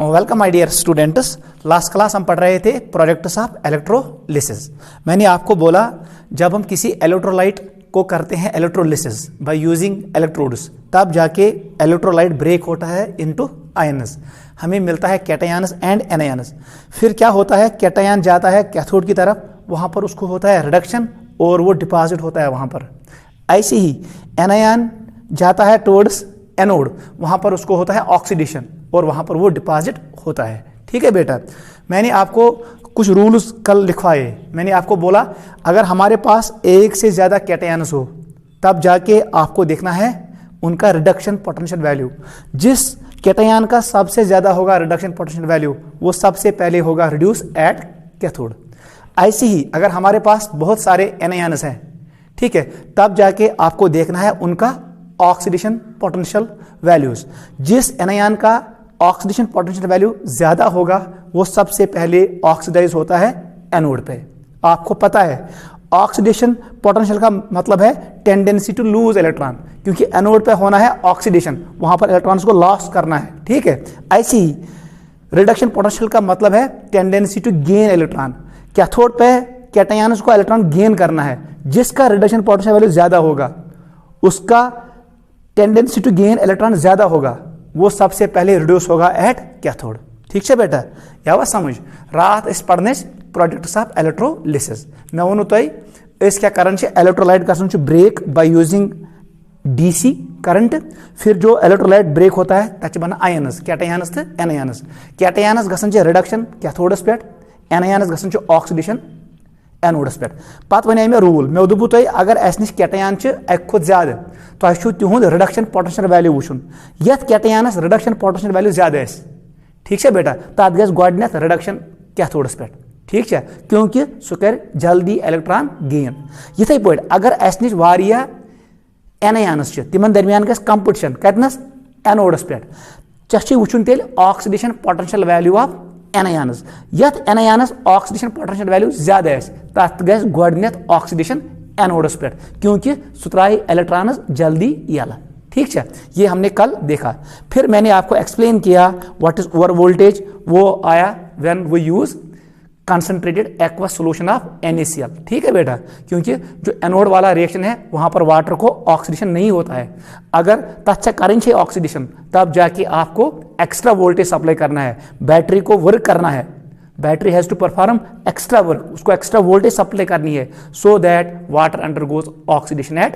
Welcome my dear students. Last class हम पढ़ रहे थे प्रोडक्ट्स ऑफ इलेक्ट्रोलिसिस। मैंने आपको बोला जब हम किसी इलेक्ट्रोलाइट को करते हैं इलेक्ट्रोलिसिस बाय यूजिंग इलेक्ट्रोड्स, तब जाके इलेक्ट्रोलाइट ब्रेक होता है इनटू आयन्स, हमें मिलता है कैटायंस एंड एनायंस। फिर क्या होता है, कैटायन जाता है कैथोड की तरफ, वहाँ पर उसको होता है रिडक्शन और वो डिपॉजिट होता है वहाँ पर। ऐसे ही एनायन जाता है टुवर्ड्स एनोड, वहाँ पर उसको होता है ऑक्सीडेशन और वहाँ पर वो डिपॉजिट होता है। ठीक है बेटा, मैंने आपको कुछ रूल्स कल लिखवाए। मैंने आपको बोला अगर हमारे पास एक से ज़्यादा कैटायंस हो तब जाके आपको देखना है उनका रिडक्शन पोटेंशियल वैल्यू। जिस कैटायन का सबसे ज़्यादा होगा रिडक्शन पोटेंशियल वैल्यू, वो सबसे पहले होगा रिड्यूस एट कैथोड। ऐसे ही अगर हमारे पास बहुत सारे एनायंस हैं, ठीक है, तब जाके आपको देखना है उनका ऑक्सीडेशन पोटेंशियल वैल्यूज। जिस एनायन का ऑक्सीडेशन पोटेंशियल वैल्यू ज्यादा होगा वो सबसे पहले ऑक्सीडाइज होता है एनोड पे। आपको पता है ऑक्सीडेशन पोटेंशियल का मतलब है टेंडेंसी टू लूज इलेक्ट्रॉन, क्योंकि एनोड पे होना है ऑक्सीडेशन, वहां पर इलेक्ट्रॉन्स को लॉस करना है। ठीक है, ऐसे ही रिडक्शन पोटेंशियल का मतलब है tendency to gain electron. Cathode पे कैटायंस को इलेक्ट्रॉन गेन करना है, जिसका रिडक्शन पोटेंशियल वैल्यू ज्यादा होगा उसका टेंडेंसी टू गेन इलेक्ट्रॉन ज्यादा होगा, वो सबसे पहले रिड्यूस होगा एट कैथोड। ठीक है बेटा, यह समझ रात इस पढ़ने प्रोडक्ट्स ऑफ इलेक्ट्रोलिसिस। मैं वोनू तुम क्या कर इलेक्ट्रोलाइट कर break by using DC current. फिर जो इलेक्ट्रोलाइट ब्रेक होता है तक बना आयन्स, कैटायंस तो एनायंस। कैटायंस गसन रिडक्शन कैथोडस पे, एनायंस गसन ऑक्सीडेशन एनोडस पे। पत वन मे रूल, मे दोपू तुम अगर अस नश कैटायन अक खुद ज्यादा तुम तिहुद रिडक्शन पोटेंशियल वैल्यू वुचुन, यथ कैटायनस रिडक्शन पोटेंशियल वैल्यू ज्यादा। ठीक है बेटा, तथ गस गोडनेथ रिडक्शन कैथोडस पे। ठीक है, क्योंकि सह कर जल्दी इलेक्ट्रॉन गेन। इथे पे अगर अस नश वारिया एनायनस तिमन दरमियान गस कंपटीशन कतनस एनोडस पे, चे वुचुन तेल oxidation potential value of anions. यथ एनायनस ऑक्सीडेशन पोटेंशियल वैल्यू ज्यादा तथ गस गोडनेथ ऑक्सीडेशन एनोडस पे, क्योंकि सह त्राई इलेक्ट्रॉन्स जल्दी यला। ठीक है, ये हमने कल देखा। फिर मैंने आपको एक्सप्लेन किया व्हाट इज ओवर वोल्टेज, वो आया when we use concentrated aqueous solution of NaCl। ठीक है बेटा, क्योंकि जो एनोड वाला रिएक्शन है वहां पर वाटर को ऑक्सीडेशन नहीं होता है। अगर तत्व करंट है ऑक्सीडेशन, तब जाके आपको एक्स्ट्रा वोल्टेज सप्लाई करना है, बैटरी को वर्क करना है। Battery has to perform extra work, उसको एक्स्ट्रा वोल्टेज सप्लाई करनी है so that water undergoes oxidation at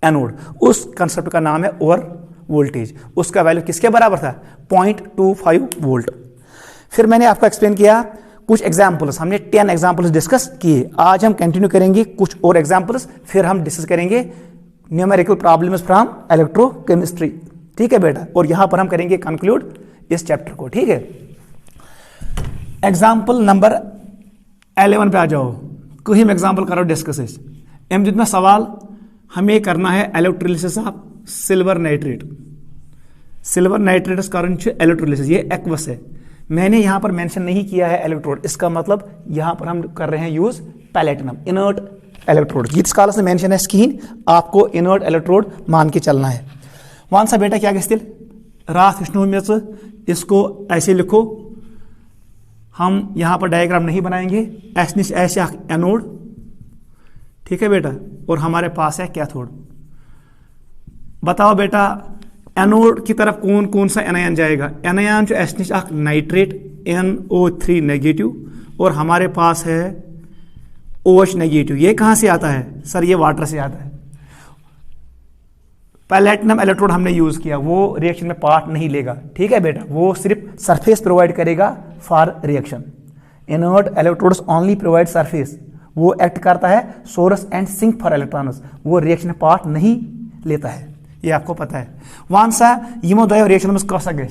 anode. उस कंसेप्ट का नाम है ओवर वोल्टेज। उसका वैल्यू किसके बराबर था? 0.25 वोल्ट। फिर मैंने आपको एक्सप्लेन किया कुछ एग्जाम्पल्स, हमने 10 एग्जाम्पल्स डिस्कस किए। आज हम कंटिन्यू करेंगे कुछ और एग्जाम्पल्स, फिर हम डिस्कस करेंगे न्यूमेरिकल प्रॉब्लम्स फ्रॉम इलेक्ट्रोकेमिस्ट्री। ठीक है बेटा, और यहां पर हम करेंगे कंक्लूड इस चैप्टर को। ठीक है, एग्जाम्पल नंबर 11 पे आ जाओ। कहीं एग्जाम्पल करो डिस्कस। एम दित में सवाल, हमें करना है electrolysis of silver nitrate. Silver nitrate कर इलेक्ट्रोलिसिस, ये एक्वस है। मैंने यहां पर मेंशन नहीं किया है इलेक्ट्रोड, इसका मतलब यहां पर हम कर रहे हैं यूज प्लेटिनम इनर्ट इलेक्ट्रोड। यीस कालस मेंशन है स्कीन, आपको इनर्ट इलेक्ट्रोड मान के चलना है। वन सा बेटा क्या गल रात हिस्नो में, इसको ऐसे लिखो। हम यहां पर डायग्राम नहीं बनाएंगे। ऐसे एनोड, ठीक है बेटा, और हमारे पास है कैथोड। बताओ बेटा एनोड की तरफ कौन कौन सा एनायन जाएगा? एनायन जो एस नाइट्रेट NO3 नेगेटिव, और हमारे पास है OH नेगेटिव। ये कहां से आता है? सर ये वाटर से आता है। प्लेटिनम इलेक्ट्रोड हमने यूज किया, वो रिएक्शन में पार्ट नहीं लेगा। ठीक है बेटा, वो सिर्फ सरफेस प्रोवाइड करेगा for reaction. Inert electrodes only provide surface, वो एक्ट करता है source and sink for electrons, वो रिएक्शन में पार्ट नहीं लेता है, ये आपको पता है। वन सा यमो दो रिएक्शन में कसा गए,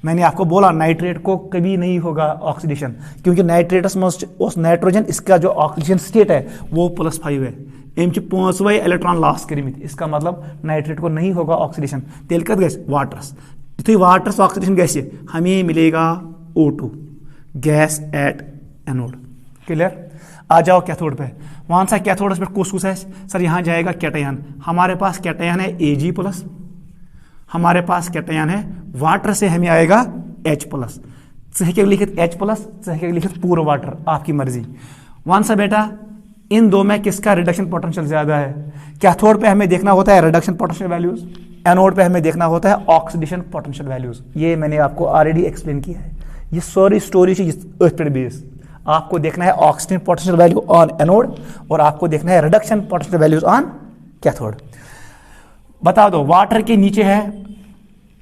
मैंने आपको बोला नाइट्रेट को कभी नहीं होगा ऑक्सीडेशन, क्योंकि नाइट्रेटस में उस नाइट्रोजन, इसका जो ऑक्सीजन स्टेट है वो +5 है। एम 5 इलेक्ट्रॉन लॉस कर, इसका मतलब नाइट्रेट को नहीं होगा ऑक्सीडेशन। तेल कत गए वाटरस, यु वाटरस ऑक्सीडेशन गए हमें मिलेगा O2 gas at anode. Clear? आ जाओ कैथोड पे। वहां सा कैथोड पे कुछ है सर, यहाँ जाएगा कैटायन। हमारे पास कैटायन है Ag+, हमारे पास कैटायन है वाटर से हमें आएगा H+, चे लिखित H+, चे लिखित पूरा वाटर, आपकी मर्जी। वन सा बेटा इन दो में किसका रिडक्शन पोटेंशियल ज्यादा है? कैथोड पे हमें देखना होता है रिडक्शन पोटेंशियल वैल्यूज, एनोड पे हमें देखना होता है ऑक्सीडेशन पोटेंशियल वैल्यूज। ये मैंने आपको ऑलरेडी एक्सप्लेन किया है। ये सारी स्टोरी से बेस आपको देखना है oxidation potential value on anode और आपको देखना है reduction potential values on cathode. बता दो वाटर के नीचे है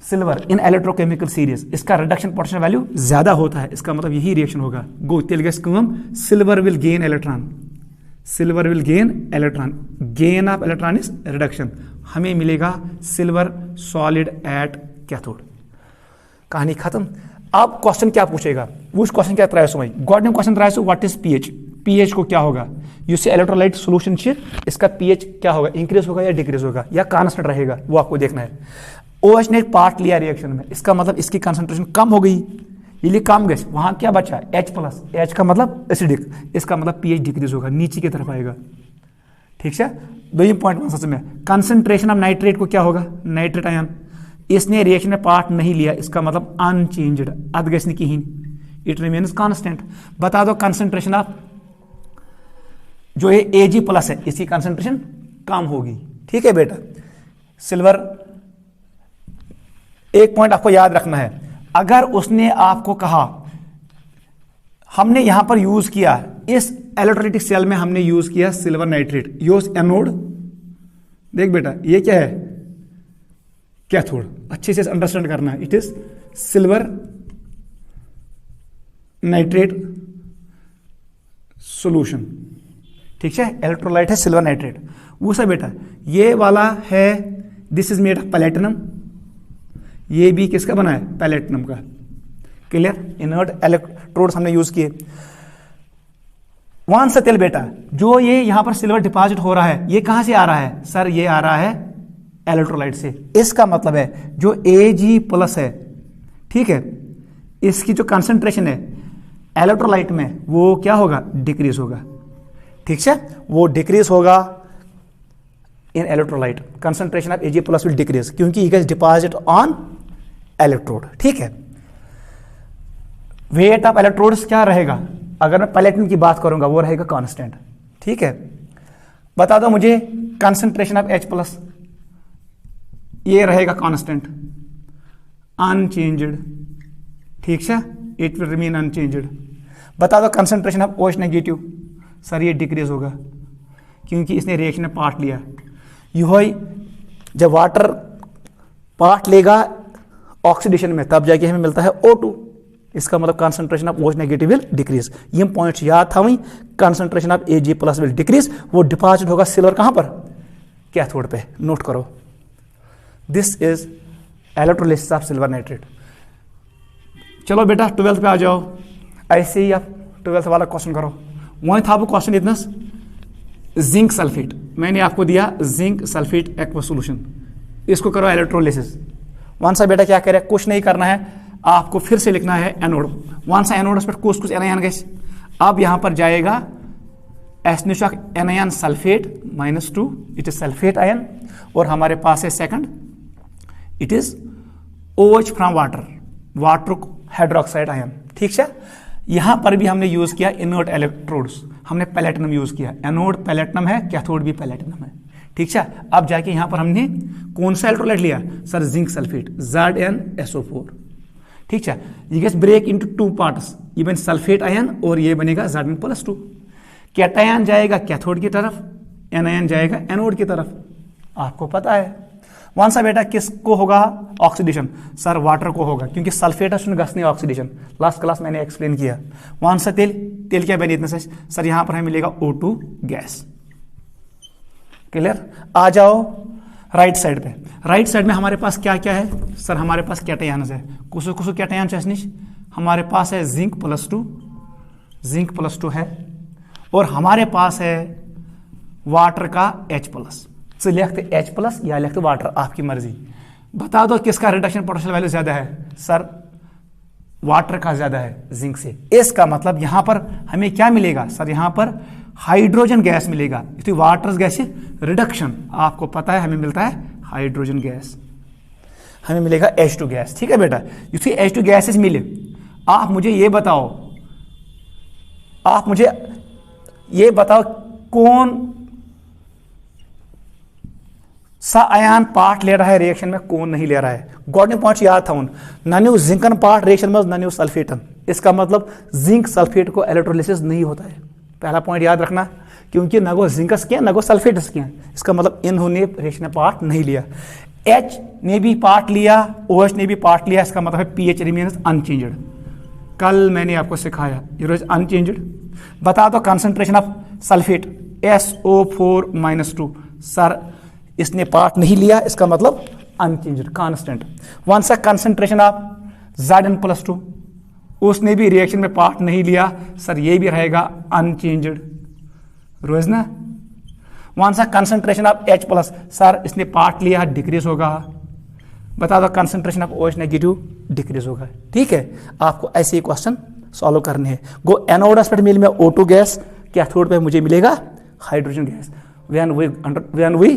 सिल्वर इन इलेक्ट्रोकेमिकल सीरीज, इसका रिडक्शन पोटेंशियल वैल्यू ज्यादा होता है, इसका मतलब यही रिएक्शन होगा। गो तेल gas come, silver will gain electron, silver will gain electron, gain of electron is reduction, हमें मिलेगा सिल्वर सॉलिड एट कैथोड। कहानी खत्म। अब क्वेश्चन क्या पूछेगा, वो क्वेश्चन क्या त्राय सो गॉडनेम क्वेश्चन त्राय सो व्हाट इज पीएच, पीएच को क्या होगा, यूसी इलेक्ट्रोलाइट सॉल्यूशन इसका पीएच क्या होगा, इंक्रीज होगा या डिक्रीज होगा या कांस्टेंट रहेगा, वो आपको देखना है। OH ने पार्ट लिया रिएक्शन में, इसका मतलब इसकी कंसंट्रेशन कम हो गई, ये कम गैस, वहां क्या बचा H+, H का मतलब एसिडिक, इसका मतलब पीएच डिक्रीज होगा, नीचे की तरफ आएगा। ठीक है, दो पॉइंट सच में कंसंट्रेशन ऑफ नाइट्रेट को क्या होगा, नाइट्रेट आयन, इसने रिएक्शन में पार्ट नहीं लिया, इसका मतलब अनचेंज्ड, अद गैस कहीं, इट रिमेन्स कांस्टेंट। बता दो कंसंट्रेशन ऑफ जो है Ag+ है, इसकी कंसंट्रेशन कम होगी। ठीक है बेटा, सिल्वर एक पॉइंट आपको याद रखना है, अगर उसने आपको कहा हमने यहां पर यूज किया इस इलेक्ट्रोलाइटिक सेल में हमने यूज किया सिल्वर नाइट्रेट, यूज एनोड, देख बेटा ये क्या है कैथोड, अच्छे से अंडरस्टैंड करना है, it is silver nitrate solution. ठीक है, इलेक्ट्रोलाइट है सिल्वर नाइट्रेट, वो सब बेटा ये वाला है, this is made of platinum, ये भी किसका बना है, प्लेटिनम का। क्लियर, इनर्ट इलेक्ट्रोड्स हमने यूज किए। वन सा तेल बेटा जो ये यहां पर सिल्वर डिपॉजिट हो रहा है, ये कहां से आ रहा है सर, ये आ रहा है इलेक्ट्रोलाइट से, इसका मतलब है जो Ag+ है, ठीक है, इसकी जो कंसंट्रेशन है इलेक्ट्रोलाइट में वो क्या होगा, डिक्रीज होगा। ठीक है, वो डिक्रीज होगा in electrolyte, concentration of Ag+ will decrease क्योंकि it is deposit on electrode. ठीक है, वेट ऑफ इलेक्ट्रोड्स क्या रहेगा, अगर मैं प्लेटिनम की बात करूंगा वो रहेगा कांस्टेंट। ठीक है, बता दो मुझे कंसंट्रेशन ऑफ H+, ये रहेगा कांस्टेंट, अनचेंज्ड। ठीक है, इट विल रिमेन अनचेंज्ड। बता दो कंसंट्रेशन ऑफ OH-, सर ये डिक्रीज होगा क्योंकि इसने रिएक्शन में पार्ट लिया। यही जब वाटर पार्ट लेगा ऑक्सीडेशन में तब जाके हमें मिलता है O2, इसका मतलब concentration of OH- will decrease. ये पॉइंट्स याद था, वही concentration of Ag+ will decrease, वो डिपॉजिट होगा सिल्वर कहां पर, कैथोड पे, नोट करो। This is electrolysis of silver nitrate. चलो बेटा 12th पे आ जाओ, ऐसे ही आप 12th वाला क्वेश्चन करो। वहीं था वो क्वेश्चन इतना, जिंक सल्फेट, मैंने आपको दिया जिंक सल्फेट एक्वा सॉल्यूशन, इसको करो इलेक्ट्रोलिसिस। वन सा बेटा क्या करे, कुछ नहीं करना है, आपको फिर से लिखना है एनोड, वन सा एनोड पर कुछ एनायन गैस, अब यहां पर जाएगा anion sulphate -2, it is sulphate ion, और हमारे पास है second, it is OH from water, water hydroxide ion. ठीक है, यहां पर भी हमने यूज किया इनर्ट इलेक्ट्रोड्स, हमने प्लेटिनम यूज किया, एनोड प्लेटिनम है, कैथोड भी प्लेटिनम है। ठीक है, अब जाके यहां पर हमने कौन सा इलेक्ट्रोलाइट लिया सर, जिंक सल्फेट, ZnSO4। ठीक है, ये गैस ब्रेक इनटू 2 पार्ट्स, ये बन सल्फेट आयन और ये बनेगा Zn+2। कैटायन जाएगा कैथोड की तरफ, एनायन जाएगा एनोड की तरफ, आपको पता है। वन सा बेटा किसको होगा ऑक्सीडेशन, सर वाटर को होगा क्योंकि सल्फेट है ऑक्सीडेशन, लास्ट क्लास मैंने एक्सप्लेन किया। वन सा तेल क्या बने इतने से, सर यहां पर हमें मिलेगा O2 गैस। क्लियर, आ जाओ राइट साइड पे। राइट साइड में हमारे पास क्या क्या है सर, हमारे पास कैटायंस है, कुछ कैटायन हमारे पास है जिंक+2, जिंक+2 है, और हमारे पास है वाटर का H+, तो लिखते H+ या लिखते वाटर, आपकी मर्जी। बता दो किसका रिडक्शन पोटेंशियल वैल्यू ज्यादा है सर, वाटर का ज्यादा है जिंक से। इसका मतलब यहां पर हमें क्या मिलेगा सर, यहां पर हाइड्रोजन गैस मिलेगा, तो वाटर गैस रिडक्शन, आपको पता है हमें मिलता है हाइड्रोजन गैस। हमें मिलेगा H2 गैस। ठीक है बेटा, युथी H2 गैसेस मिले, आप मुझे ये बताओ कौन सा आयन पार्ट ले रहा है रिएक्शन में, कौन नहीं ले रहा है। गॉडनिक पॉइंट याद था नन्यू जिंकन पार्ट रिएक्शन में, नन्यू सल्फेटन। इसका मतलब जिंक सल्फेट को इलेक्ट्रोलिसिस नहीं होता है, पहला पॉइंट याद रखना, क्योंकि न वो जिंकस के न वो सल्फेटस के, इसका मतलब इन्होंने रिएक्शन में पार्ट नहीं लिया। H ने भी पार्ट लिया, OH ने भी पार्ट लिया, इसका मतलब है pH रिमेन्स अनचेंज्ड। कल मैंने आपको सिखाया इट इज अनचेंज्ड। बता दो concentration of sulphate SO4-2, sir इसने पार्ट नहीं लिया, इसका मतलब अनचेंज्ड कांस्टेंट। वन सा कंसंट्रेशन ऑफ Zn+2, उसने भी रिएक्शन में पार्ट नहीं लिया, सर ये भी रहेगा अनचेंज्ड, रोज ना। वन सा कंसंट्रेशन ऑफ H+, सर इसने पार्ट लिया, डिक्रीज होगा। बता दो concentration of OH negative, decrease होगा। ठीक है, आपको ऐसे ही क्वेश्चन सॉल्व करने हैं। गो एनोड एस्पेक्ट मिल में O2 गैस, कैथोड पे मुझे मिलेगा hydrogen gas. When we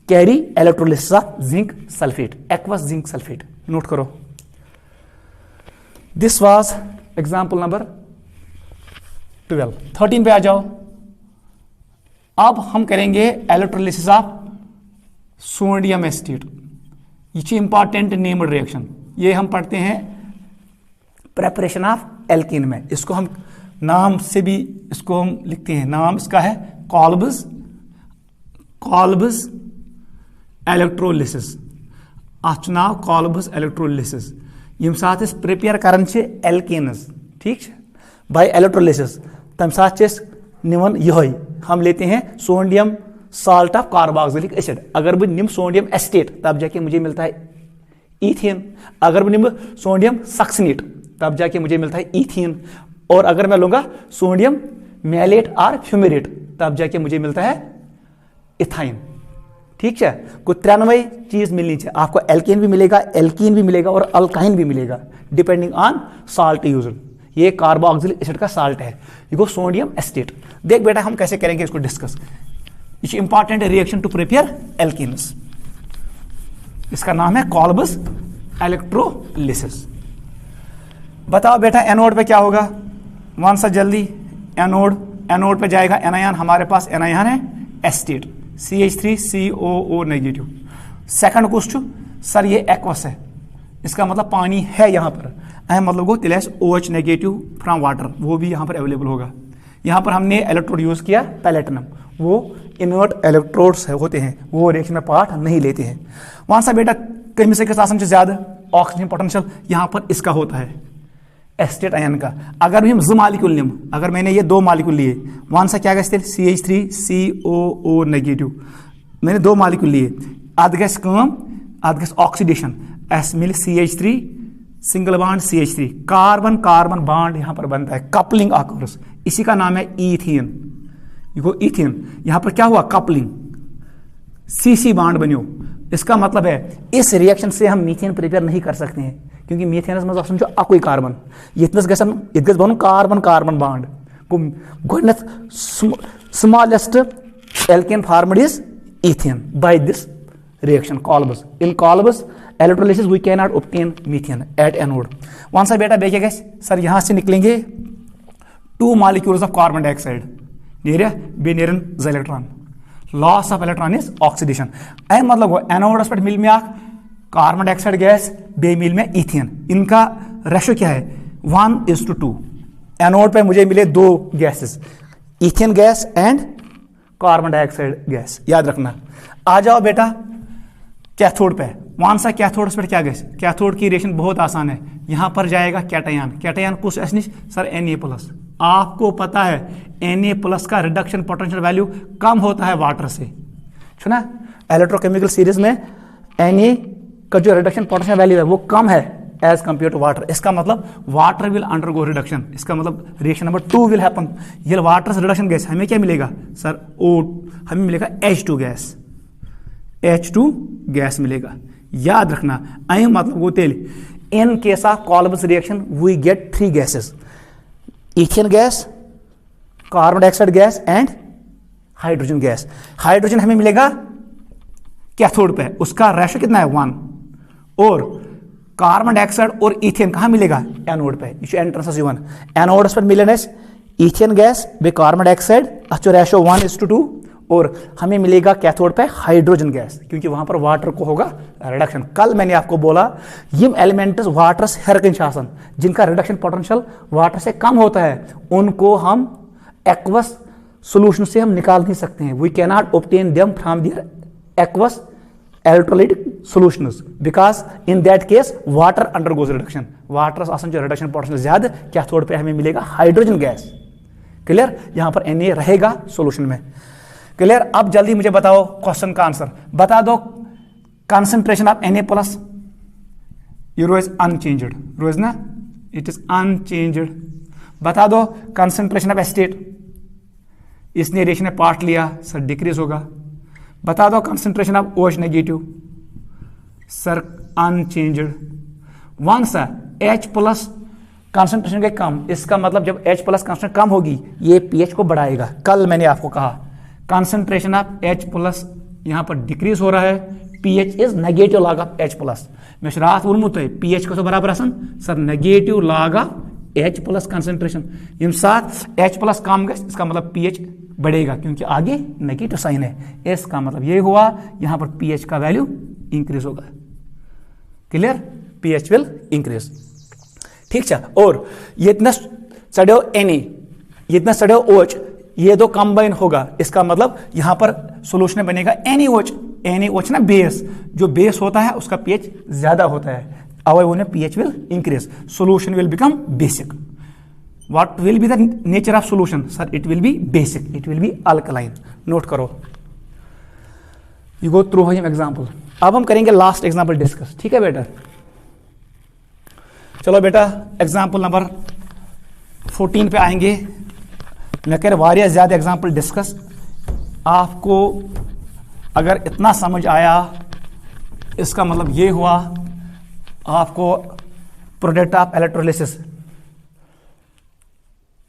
carry electrolysis of zinc sulphate, aqueous zinc sulphate. Note करो, दिस वाज एग्जाम्पल नंबर 12। 13 पे आ जाओ। अब हम करेंगे इलेक्ट्रोलिसिस ऑफ सोडियम एसिटेट। ये इंपॉर्टेंट नेम्ड रिएक्शन, ये हम पढ़ते हैं प्रेपरेशन ऑफ एल्कीन में। इसको हम नाम से भी इसको हम लिखते हैं, नाम इसका है कॉल्ब्स इलेक्ट्रोलिसिस। अत नाव कॉल्ब्स इलेक्ट्रोलिसिस। यम साथ प्रिपेयर करन एल्केन्स, ठीक बाय इलेक्ट्रोलिसिस, तम साथ निवन यही हम लेते हैं sodium salt of carboxylic acid. अगर मैं निम सोडियम एसिटेट तब जाके मुझे मिलता है ईथेन। अगर मैं निम सोडियम सक्सिनेट तब जाके मुझे मिलता है ईथेन। और अगर मैं लूंगा सोडियम मैलेट और फ्यूमेरेट तब जाके मुझे मिलता है इथाइन। ठीक है, कोई 93 चीज मिलनी चाहिए आपको। एल्केन भी मिलेगा, एल्कीन भी मिलेगा और अल्काइन भी मिलेगा, डिपेंडिंग ऑन साल्ट यूज। ये कार्बोक्सिलिक एसिड का साल्ट है, ये को सोडियम एसिटेट। देख बेटा हम कैसे करेंगे इसको discuss. It's important reaction to prepare alkenes. इसका नाम है कॉल्ब्स इलेक्ट्रोलिसिस। बताओ बेटा एनोड पे क्या होगा, वन सा जल्दी। एनोड पे जाएगा एनायन, हमारे पास एनायन है acetate CH3COO negative. Second question, sir ये एक्वस है, इसका मतलब पानी है यहाँ पर, अहम मतलब को तिलेस OH नेगेटिव फ्रॉम वाटर, वो भी यहाँ पर अवेलेबल होगा। यहाँ पर हमने इलेक्ट्रोड यूज किया पैलेटिनम, वो इनर्ट इलेक्ट्रोड्स होते हैं, वो रिएक्शन में पार्ट नहीं लेते हैं। वहां सा बेटा कहीं से किस ज्यादा ऑक्सीजन पोटेंशियल यहाँ पर इसका होता है एसिटेट आयन का। अगर भी हम 2 मालिक्यूल लें, अगर मैंने ये 2 मालिक्यूल लिए, वन सा क्या गए CH3COO नेगेटिव, मैंने 2 मालिक्यूल लिए, अद गस कम, अद गस ऑक्सीडेशन, एस मिल CH3 single bond CH3, carbon carbon bond यहां पर बनता है, कपलिंग ऑकर्स, इसी का नाम है ईथेन। ईथेन यहां पर क्या हुआ, कपलिंग, CC बॉन्ड बनियो। इसका मतलब है इस रिएक्शन से हम मीथेन प्रिपेयर नहीं कर सकते हैं, क्योंकि मीथेनस में समझो अकोई कार्बन, ये बन कार्बन कार्बन बॉन्ड गो smallest alkane formed is ethane by this reaction Kolbe's. In Kolbe's electrolysis we can not obtain methane at anode. वहां से बेटा देखिएगा सर, यहां से निकलेंगे 2 मॉलिक्यूल्स ऑफ कार्बन डाइऑक्साइड, नेरन electron, loss of electron is oxidation. मतलब एनोड एस्पेक्ट मिल में कार्बन डाइऑक्साइड गैस, बे मिल में ईथेन, इनका रेशो क्या है 1:2। एनोड पे मुझे मिले 2 gases, ethane gas and carbon dioxide gas, याद रखना। आ जाओ बेटा कैथोड पे, वन सा कैथोड पर क्या गैस, कैथोड की रिएक्शन बहुत आसान है। यहां पर जाएगा कैटायन, कैटायन कुछ ऐसे सर Na+। आपको पता है Na+ का रिडक्शन पोटेंशियल वैल्यू कम होता है वाटर से, सुना इलेक्ट्रोकेमिकल सीरीज में Na का जो रिडक्शन पोटेंशियल वैल्यू है वो कम है एज कंपेयर टू वाटर। इसका मतलब वाटर विल अंडरगो रिडक्शन, इसका मतलब रिएक्शन नंबर 2 विल हैपन। ये वाटर से रिडक्शन गैस हमें क्या मिलेगा सर, हमें मिलेगा H2 गैस, H2 गैस मिलेगा, याद रखना। आई मतलब वो तेल in case of Kolbe's reaction we get 3 gases, ethane gas, carbon dioxide gas and hydrogen gas. Hydrogen हमें मिलेगा कैथोड पे, उसका रेशो कितना है 1, और कार्बन डाइऑक्साइड और इथेन कहाँ मिलेगा? एनोड पे। ये एंट्रेंस वन एनोड्स पर मिले इथेन गैस बे कार्बन डाइऑक्साइड अच्छो रेशो 1:2 और हमें मिलेगा कैथोड पे हाइड्रोजन गैस, क्योंकि वहां पर वाटर को होगा रिडक्शन। कल मैंने आपको बोला यम एलिमेंट्स वाटर हेरकन शासन जिनका रिडक्शन पोटेंशियल वाटर से कम होता है, उनको हम एक्वस सोल्यूशन से हम निकाल नहीं सकते हैं। We can not obtain them from their aqueous electrolytic solutions because in that case water undergoes reduction। Water आसन जो रिडक्शन पोटेंशियल ज्यादा कैथोड पे हमें मिलेगा हाइड्रोजन गैस। क्लियर? यहां पर Na रहेगा सॉल्यूशन में। क्लियर? अब जल्दी मुझे बताओ क्वेश्चन का आंसर बता दो। कंसंट्रेशन ऑफ Na प्लस ये रो इज अनचेंज्ड, रो इज ना, इट इज अनचेंज्ड। बता दो कंसंट्रेशन ऑफ एसिटेट, इसने रिएक्शन में पार्ट लिया सर डिक्रीज होगा। बता दो concentration of OH negative sir unchanged. One सा H प्लस कंसंट्रेशन के कम, इसका मतलब जब H प्लस कंसंट्रेशन कम होगी ये pH को बढ़ाएगा। कल मैंने आपको कहा कंसंट्रेशन ऑफ H प्लस यहां पर डिक्रीज हो रहा है, pH is negative log of H plus. मैं रात वोनमुत pH को बराबर आसन सर negative log of H plus concentration. यम साथ H प्लस कम गए इसका मतलब pH बढ़ेगा क्योंकि आगे नेगेटिव साइन है। इसका मतलब ये हुआ यहां पर pH का वैल्यू इंक्रीज होगा। क्लियर? pH will increase. ठीक है? और ये इतना चढ़ो Na, ये इतना चढ़ो OH, ये दो कंबाइन होगा, इसका मतलब यहां पर सोल्यूशन में बनेगा NaOH। NaOH ना बेस, जो बेस होता है उसका pH ज्यादा होता है, अवय pH will increase, solution will become basic। What will be the nature of solution? Sir, it will be basic, it will be alkaline। Note करो, you go through him example। अब हम करेंगे लास्ट एग्जाम्पल डिस्कस। ठीक है बेटा? चलो बेटा example number 14 पे आएंगे। मैं कह रहा वारिया ज्यादा एग्जाम्पल डिस्कस। आपको अगर इतना समझ आया इसका मतलब ये हुआ आपको प्रोडक्ट ऑफ इलेक्ट्रोलिसिस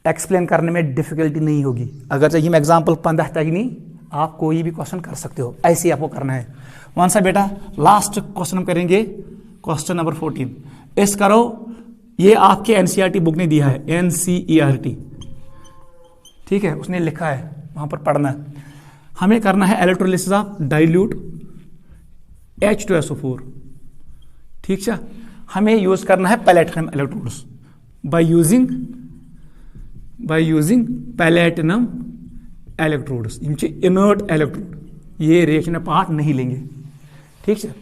एक्सप्लेन करने में डिफिकल्टी नहीं होगी। अगर चाहिए मैं एग्जाम्पल 15 तक नहीं, आप कोई भी क्वेश्चन कर सकते हो, ऐसे ही आपको करना है। वन सा बेटा लास्ट क्वेश्चन हम करेंगे, क्वेश्चन नंबर 14। इस करो, ये आपके एनसीईआरटी बुक ने दिया है, एनसीईआरटी। ठीक है? उसने लिखा है, वहां पर पढ़ना है। हमें करना है इलेक्ट्रोलिसिस ऑफ डाइल्यूट H2SO4। ठीक है? हमें यूज करना है platinum electrodes by using platinum electrodes. Inert electrode, ये रिएक्शन में पार्ट नहीं लेंगे। ठीक है?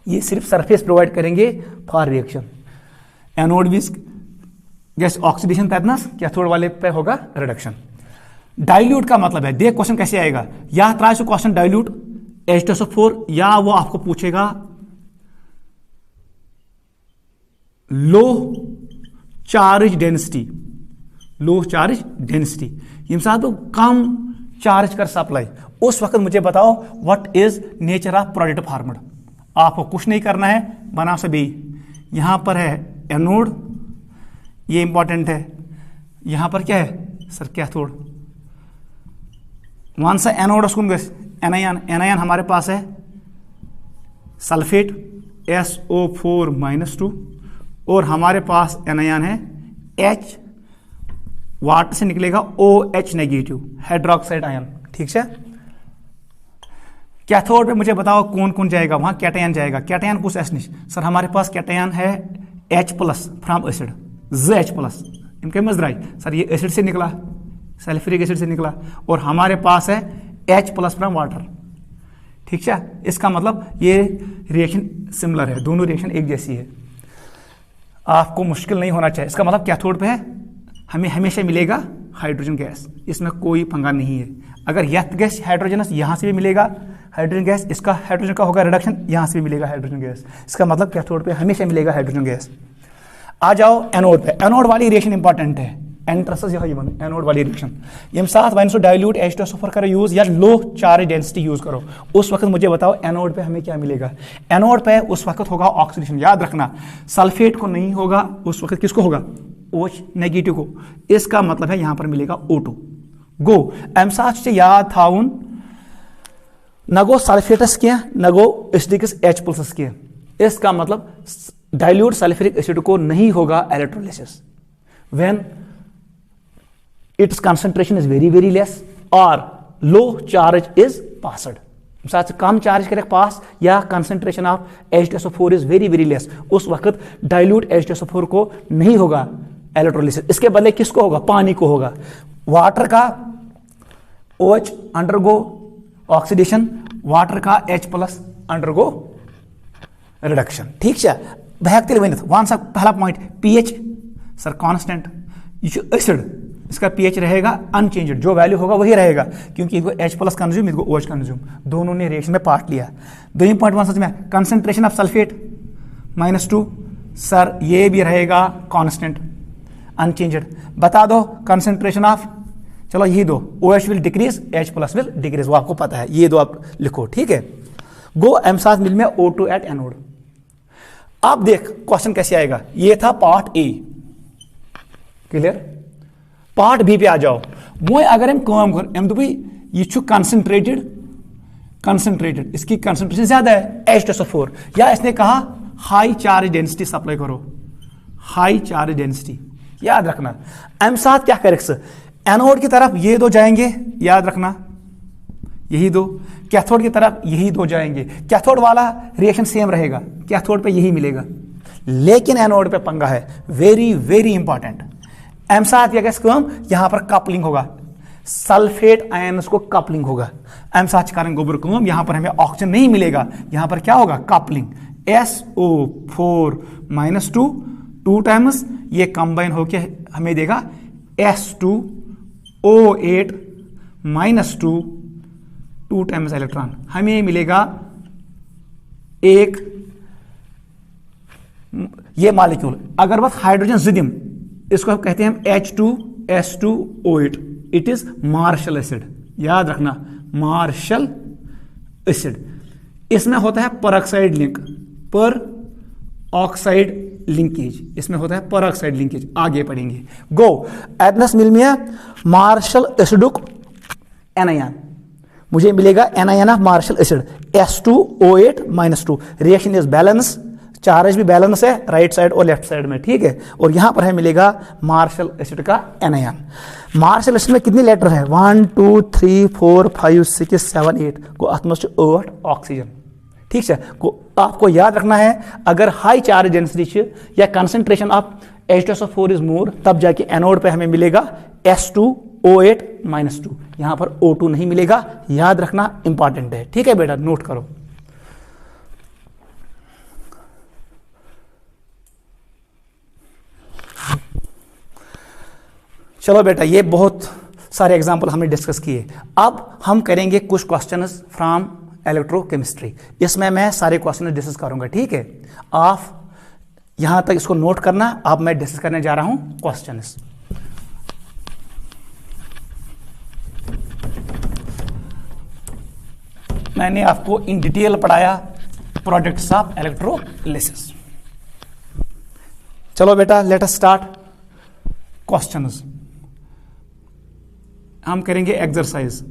ये सिर्फ सरफेस प्रोवाइड करेंगे फॉर रिएक्शन। एनोड विस गैस ऑक्सीडेशन तैतनास, कैथोड वाले पे होगा रिडक्शन। डाइल्यूट का मतलब है, देख क्वेश्चन कैसे आएगा, या try to question dilute H2SO4, या वो आपको पूछेगा लो चार्ज डेंसिटी, लो चार्ज डेंसिटी यम साथ तो कम चार्ज कर सप्लाई। उस वक्त मुझे बताओ what is nature of product formed. आपको कुछ नहीं करना है, बना सभी। यहां पर है एनोड, ये इंपॉर्टेंट है। यहां पर क्या है सर? कैथोड। वन सा एनोड एनायन, एनायन हमारे पास है सल्फेट SO4-2 और हमारे पास एनायन है H, वाटर से निकलेगा OH नेगेटिव, हाइड्रोक्साइड आयन। ठीक है? कैथोड पे मुझे बताओ कौन कौन जाएगा, वहां कैटायन जाएगा। कैटायन कुछ ऐसा नहीं सर, हमारे पास कैटायन है H plus from acid, ZH plus इनके मजराई सर, ये एसिड से निकला, सल्फ्यूरिक एसिड से निकला, और हमारे पास है H प्लस फ्रॉम वाटर। ठीक है? इसका मतलब ये रिएक्शन सिमिलर है, दोनों रिएक्शन एक जैसी है। आपको मुश्किल नहीं होना चाहिए। इसका मतलब कैथोड पे है, हमें हमेशा मिलेगा हाइड्रोजन गैस, इसमें कोई पंगा नहीं है। अगर यह गैस हाइड्रोजनस यहां से भी मिलेगा हाइड्रोजन गैस, इसका हाइड्रोजन का होगा रिडक्शन, यहां से भी मिलेगा हाइड्रोजन गैस। इसका मतलब कैथोड पे हमेशा मिलेगा हाइड्रोजन गैस। आ जाओ एनोड पे। एनोड वाली रिएक्शन इंपॉर्टेंट है, एनोड वाली रिएक्शन। यम साथ वन सो डाइल्यूट H2SO4 करो यूज, या लो चार्ज डेंसिटी यूज करो। उस वक्त मुझे बताओ एनोड पे हमें क्या मिलेगा। एनोड पे उस वक्त होगा ऑक्सीडेशन, याद रखना सल्फेट को नहीं होगा, उस वक्त किसको होगा? OH नेगेटिव को। इसका मतलब है यहां पर मिलेगा O2। गो एम साथ से याद था उन नगो सल्फेटस के नगो एसिडिकस H प्लस के। इसका मतलब डाइल्यूट सल्फ्यूरिक एसिड को नहीं होगा electrolysis when it's concentration is very very less और लो चार्ज इज पासड। साथ कम चार्ज करें पास या concentration of H2SO4 is very very less, उस वक्त डाइल्यूट H2SO4 को नहीं होगा इलेक्ट्रोलिसिस। इसके बदले किसको होगा? पानी को होगा। वाटर का OH अंडरगो ऑक्सीडेशन, वाटर का H+ अंडरगो रिडक्शन। ठीक है, बहक तेल वन वन सा पहला पॉइंट pH सर कांस्टेंट, ये एसिड इसका pH रहेगा अनचेंज्ड, जो वैल्यू होगा वही रहेगा क्योंकि इसको H+ कंज्यूम, इसको OH कंज्यूम, दोनों ने रिएक्शन में पार्ट लिया। 2.1 सच में कंसंट्रेशन ऑफ सल्फेट -2 सर ये भी रहेगा कांस्टेंट अनचेंज्ड। बता दो कंसंट्रेशन ऑफ, चलो यही दो, OH will decrease, H+ will decrease, वो आपको पता है, ये दो आप लिखो। ठीक है, गो एम्सास मिल में O2 एट एनोड। अब देख क्वेश्चन कैसे आएगा, ये था part A, clear. Part B पे आ जाओ। वो अगर हम काम कर हम भाई ये कंसंट्रेटेड इसकी कंसंट्रेशन ज्यादा है H2SO4, या इसने कहा हाई चार्ज डेंसिटी सप्लाई करो, हाई चार्ज डेंसिटी। याद रखना एम साथ क्या करेक्स, एनोड की तरफ ये दो जाएंगे, याद रखना यही दो, कैथोड की तरफ यही दो जाएंगे। कैथोड वाला रिएक्शन सेम रहेगा, कैथोड पे यही मिलेगा, लेकिन एनोड पे पंगा है, वेरी वेरी इंपॉर्टेंट। एम साथ या कम यहां पर कपलिंग होगा, सल्फेट आयन्स को कपलिंग होगा। एम साथ कारण गोबर कम, यहां पर हमें ऑक्सीजन नहीं मिलेगा, यहां पर क्या होगा? कपलिंग। SO4 -2 2 टाइम्स ये कंबाइन होके हमें देगा S2O8 -2 2 टाइम्स इलेक्ट्रॉन, हमें मिलेगा एक ये मॉलिक्यूल। अगर बस हाइड्रोजन जिदिम, इसको हम कहते हैं H2S2O8, it is martial acid. याद रखना मार्शल एसिड। इसमें होता है परऑक्साइड लिंक, पर ऑक्साइड लिंकेज, इसमें होता है परऑक्साइड लिंकेज, आगे पढ़ेंगे। गो एडनस मिल में मार्शल एसिडुक एनायन, मुझे मिलेगा anion of Marshall acid S2O8 -2। Reaction is balance, charge भी बैलेंस है राइट साइड और लेफ्ट साइड में, ठीक है। और यहां पर हमें मिलेगा मार्शल एसिड का एनायन। मार्शल एसिड में कितने लेटर है? 1 2 3 4 5 6 7 8 को 8 ऑक्सीजन, ठीक है। आपको याद रखना है अगर हाई चार्ज डेंसिटी या concentration of H2SO4 is more, तब जाके एनोड पे हमें मिलेगा S2O8 -2, यहां पर O2 नहीं मिलेगा। याद रखना इंपॉर्टेंट है, ठीक है बेटा, नोट करो। चलो बेटा, ये बहुत सारे एग्जाम्पल हमने डिस्कस किए। अब हम करेंगे कुछ क्वेश्चंस फ्रॉम इलेक्ट्रोकेमिस्ट्री, इसमें मैं सारे क्वेश्चन डिस्कस करूंगा, ठीक है। आप यहां तक इसको नोट करना। अब मैं डिस्कस करने जा रहा हूं क्वेश्चंस। मैंने आपको इन डिटेल पढ़ाया प्रोडक्ट्स ऑफ इलेक्ट्रोलिसिस। चलो बेटा, लेट अस स्टार्ट क्वेश्चंस। हम करेंगे एक्सरसाइज।